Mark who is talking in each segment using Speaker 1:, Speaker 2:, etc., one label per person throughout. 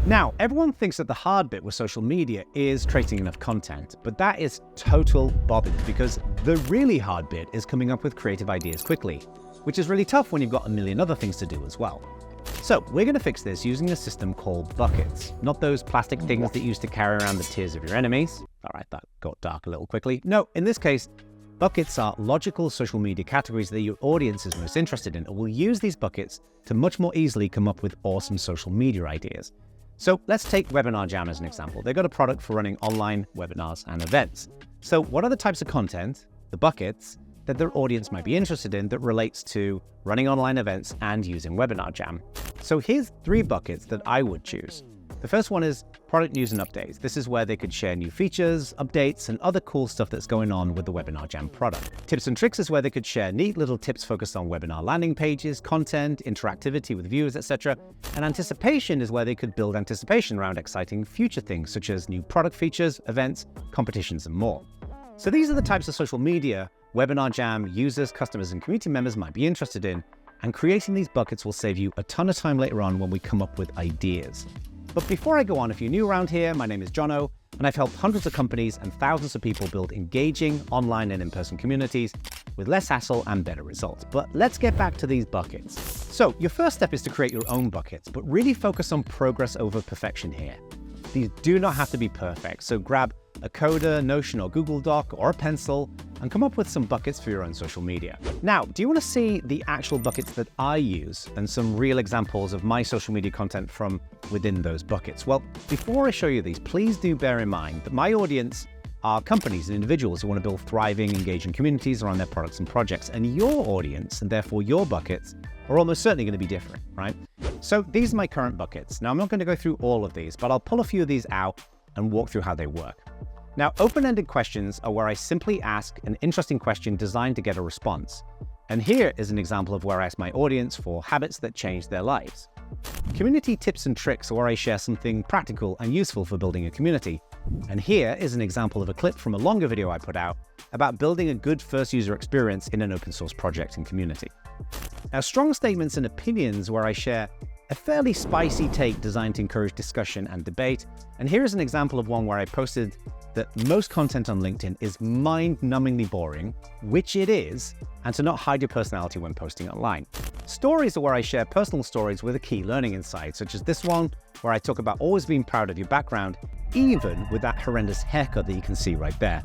Speaker 1: Now, everyone thinks that the hard bit with social media is creating enough content, but that is total bobbins, because the really hard bit is coming up with creative ideas quickly, which is really tough when you've got a million other things to do as well. So we're going to fix this using a system called buckets, not those plastic things that you used to carry around the tears of your enemies. All right, that got dark a little quickly. No, in this case, buckets are logical social media categories that your audience is most interested in, and we'll use these buckets to much more easily come up with awesome social media ideas. So let's take Webinar Jam as an example. They've got a product for running online webinars and events. So what are the types of content, the buckets, that their audience might be interested in that relates to running online events and using Webinar Jam? So here's 3 buckets that I would choose. The first one is product news and updates. This is where they could share new features, updates, and other cool stuff that's going on with the Webinar Jam product. Tips and tricks is where they could share neat little tips focused on webinar landing pages, content, interactivity with viewers, etc. And anticipation is where they could build anticipation around exciting future things, such as new product features, events, competitions, and more. So these are the types of social media Webinar Jam users, customers, and community members might be interested in, and creating these buckets will save you a ton of time later on when we come up with ideas. But before I go on, if you're new around here, my name is Jono, and I've helped hundreds of companies and thousands of people build engaging online and in-person communities with less hassle and better results. But let's get back to these buckets. So your first step is to create your own buckets, but really focus on progress over perfection here. These do not have to be perfect, so grab a Coda, Notion, or Google Doc, or a pencil, and come up with some buckets for your own social media. Now, do you want to see the actual buckets that I use and some real examples of my social media content from within those buckets? Well, before I show you these, please do bear in mind that my audience are companies and individuals who want to build thriving, engaging communities around their products and projects. And your audience, and therefore your buckets, are almost certainly going to be different, right? So these are my current buckets. Now, I'm not going to go through all of these, but I'll pull a few of these out and walk through how they work. Now, open-ended questions are where I simply ask an interesting question designed to get a response. And here is an example of where I ask my audience for habits that change their lives. Community tips and tricks are where I share something practical and useful for building a community. And here is an example of a clip from a longer video I put out about building a good first user experience in an open source project and community. Now, strong statements and opinions where I share a fairly spicy take designed to encourage discussion and debate. And here is an example of one where I posted that most content on LinkedIn is mind-numbingly boring, which it is, and to not hide your personality when posting online. Stories are where I share personal stories with a key learning insight, such as this one, where I talk about always being proud of your background, even with that horrendous haircut that you can see right there.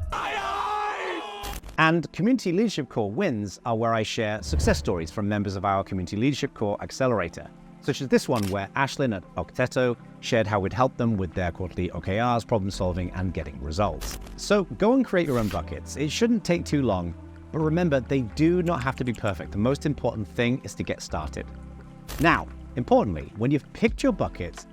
Speaker 1: And Community Leadership Core wins are where I share success stories from members of our Community Leadership Core Accelerator, such as this one where Ashlyn at Octeto shared how we'd helped them with their quarterly OKRs, problem solving, and getting results. So go and create your own buckets. It shouldn't take too long, but remember, they do not have to be perfect. The most important thing is to get started. Now, importantly, when you've picked your buckets,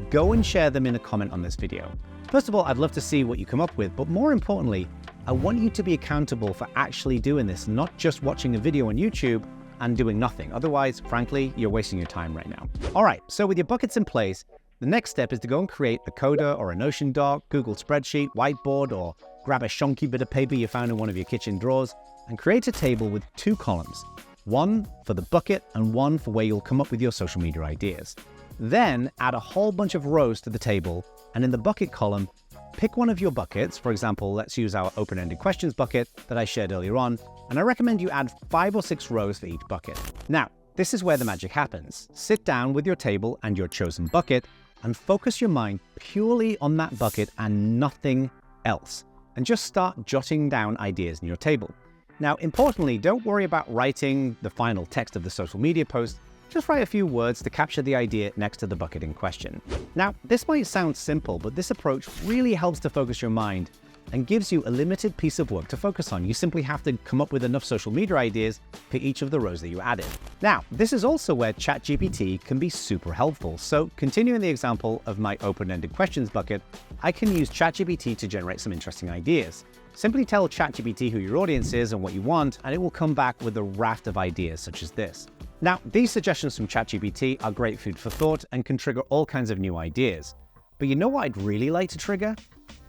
Speaker 1: go and share them in a comment on this video. First of all, I'd love to see what you come up with, but more importantly, I want you to be accountable for actually doing this, not just watching a video on YouTube and doing nothing. Otherwise, frankly, you're wasting your time right now. All right, so with your buckets in place, the next step is to go and create a Coda or a Notion doc, Google spreadsheet, whiteboard, or grab a shonky bit of paper you found in one of your kitchen drawers and create a table with 2 columns, one for the bucket and one for where you'll come up with your social media ideas. Then add a whole bunch of rows to the table, and in the bucket column, pick one of your buckets. For example, let's use our open-ended questions bucket that I shared earlier on, and I recommend you add 5 or 6 rows for each bucket. Now, this is where the magic happens. Sit down with your table and your chosen bucket and focus your mind purely on that bucket and nothing else. And just start jotting down ideas in your table. Now, importantly, don't worry about writing the final text of the social media post. Just write a few words to capture the idea next to the bucket in question. Now, this might sound simple, but this approach really helps to focus your mind and gives you a limited piece of work to focus on. You simply have to come up with enough social media ideas for each of the rows that you added. Now, this is also where ChatGPT can be super helpful. So continuing the example of my open-ended questions bucket, I can use ChatGPT to generate some interesting ideas. Simply tell ChatGPT who your audience is and what you want, and it will come back with a raft of ideas such as this. Now, these suggestions from ChatGPT are great food for thought and can trigger all kinds of new ideas. But you know what I'd really like to trigger?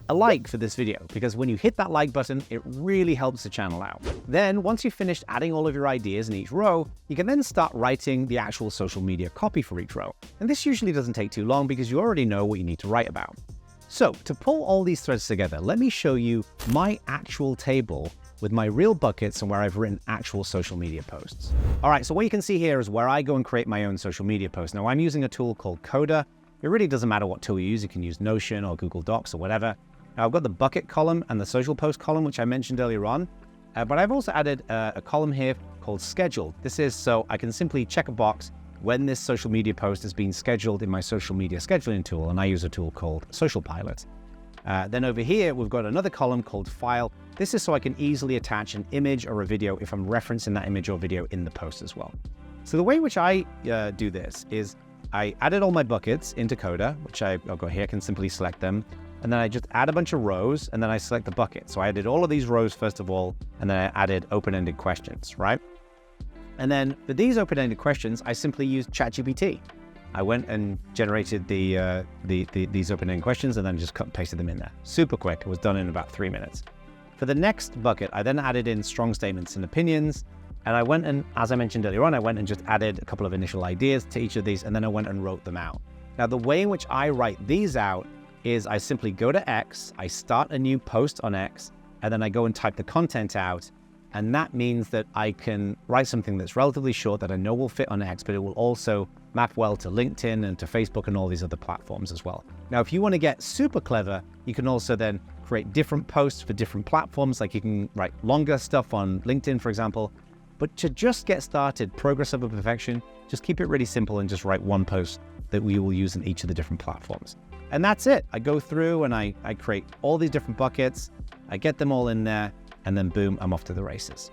Speaker 1: a like for this video, because when you hit that like button, it really helps the channel out. Then once you've finished adding all of your ideas in each row, you can then start writing the actual social media copy for each row. And this usually doesn't take too long because you already know what you need to write about. So to pull all these threads together, let me show you my actual table with my real buckets and where I've written actual social media posts. All right, so what you can see here is where I go and create my own social media posts. Now I'm using a tool called Coda. It really doesn't matter what tool you use. You can use Notion or Google Docs or whatever. Now I've got the bucket column and the social post column, which I mentioned earlier on. But I've also added a column here called scheduled. This is so I can simply check a box when this social media post has been scheduled in my social media scheduling tool, and I use a tool called Social Pilot. Then over here, we've got another column called File. This is so I can easily attach an image or a video if I'm referencing that image or video in the post as well. So the way in which I do this is I added all my buckets into Coda, which I'll go here, I can simply select them. And then I just add a bunch of rows, and then I select the bucket. So I added all of these rows first of all, and then I added open-ended questions, right? And then for these open-ended questions, I simply used ChatGPT. I went and generated these open-ended questions and then just cut and pasted them in there. Super quick. It was done in about 3 minutes. For the next bucket, I then added in strong statements and opinions. And I went and, as I mentioned earlier on, I went and just added a couple of initial ideas to each of these, and then I went and wrote them out. Now, the way in which I write these out is I simply go to X, I start a new post on X, and then I go and type the content out. And that means that I can write something that's relatively short that I know will fit on X, but it will also map well to LinkedIn and to Facebook and all these other platforms as well. Now, if you want to get super clever, you can also then create different posts for different platforms. Like you can write longer stuff on LinkedIn, for example. But to just get started, progress over perfection, just keep it really simple and just write one post that we will use in each of the different platforms. And that's it. I go through and I create all these different buckets. I get them all in there. And then boom, I'm off to the races.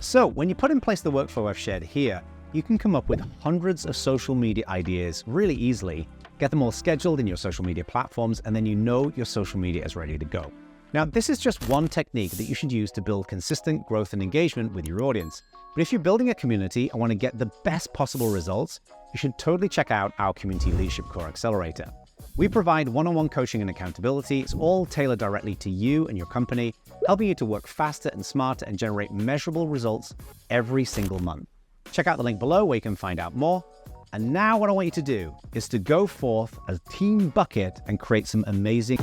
Speaker 1: So when you put in place the workflow I've shared here, you can come up with hundreds of social media ideas really easily, get them all scheduled in your social media platforms, and then you know your social media is ready to go. Now, this is just one technique that you should use to build consistent growth and engagement with your audience. But if you're building a community and want to get the best possible results, you should totally check out our Community Leadership Core Accelerator. We provide one-on-one coaching and accountability. It's all tailored directly to you and your company, helping you to work faster and smarter and generate measurable results every single month. Check out the link below where you can find out more. And now what I want you to do is to go forth as Team Bucket and create some amazing